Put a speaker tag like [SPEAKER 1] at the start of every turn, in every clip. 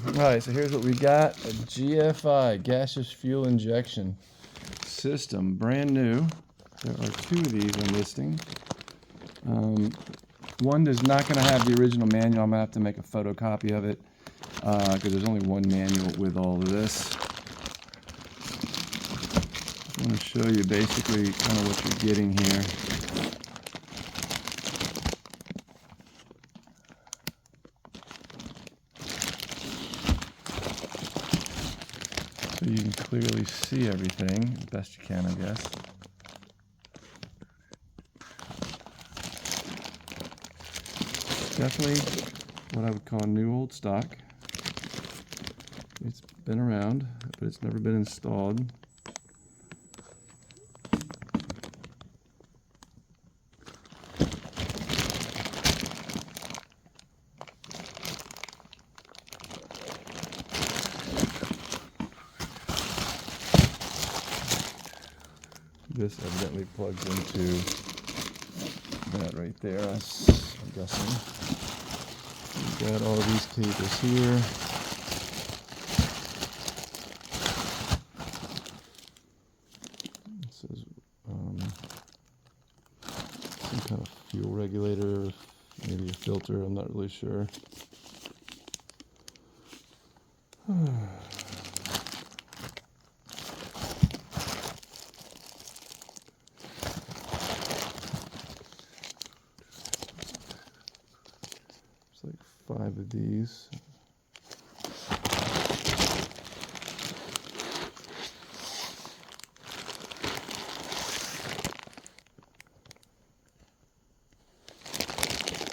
[SPEAKER 1] Alright, so here's what we got. A GFI, gaseous fuel injection system, brand new. There are two of these I'm listing. One is not going to have the original manual. I'm going to have to make a photocopy of it because there's only one manual with all of this. I want to show you basically kind of what you're getting here. So you can clearly see everything, as best you can, I guess. Definitely what I would call new old stock. It's been around, but it's never been installed. This evidently plugs into that right there, I'm guessing. We've got all these cables here. This is some kind of fuel regulator, maybe a filter, I'm not really sure. Like 5 of these.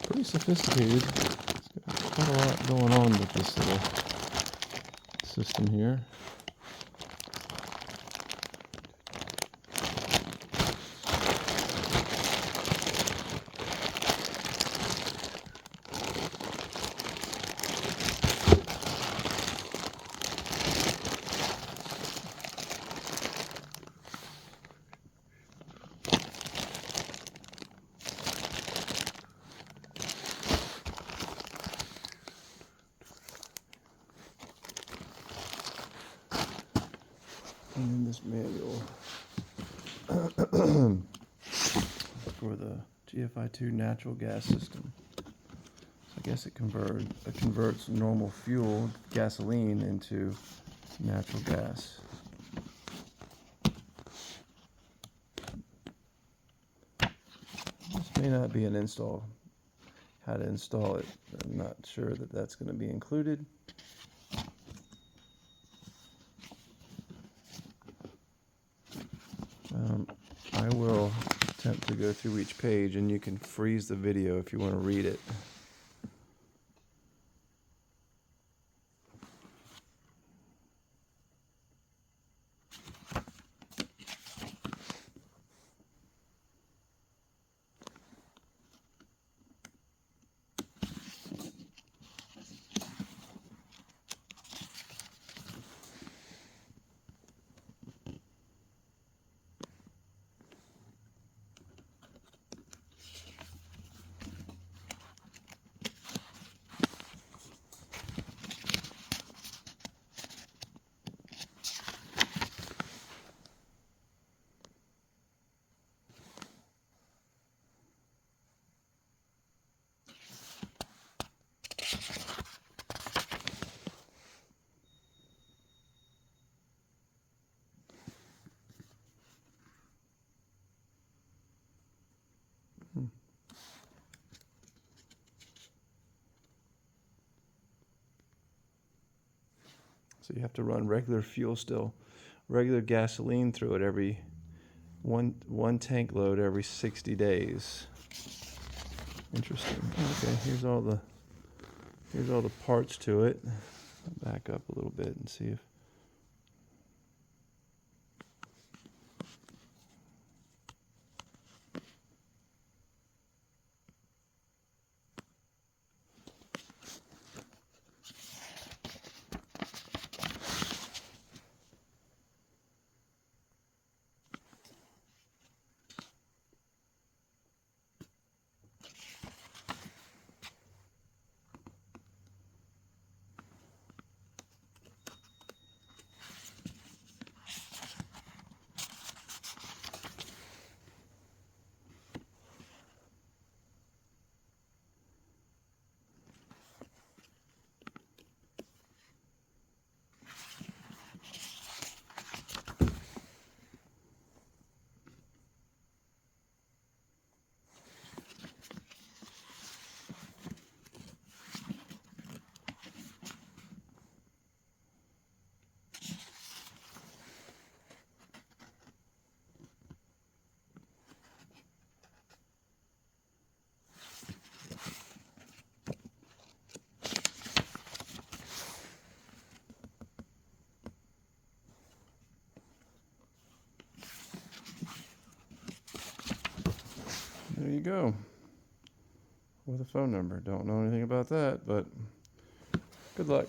[SPEAKER 1] Pretty sophisticated. It's got quite a lot going on with this little system here. And then this manual for the GFI natural gas system. So I guess it converts normal fuel, gasoline, into natural gas. This may not be an install. How to install it, I'm not sure that that's going to be included. I will attempt to go through each page, and you can freeze the video if you want to read it. So you have to run regular fuel still, regular gasoline through it every one tank load every 60 days. Interesting. Okay, here's all the parts to it. I'll back up a little bit and see if there you go. With a phone number. Don't know anything about that, but good luck.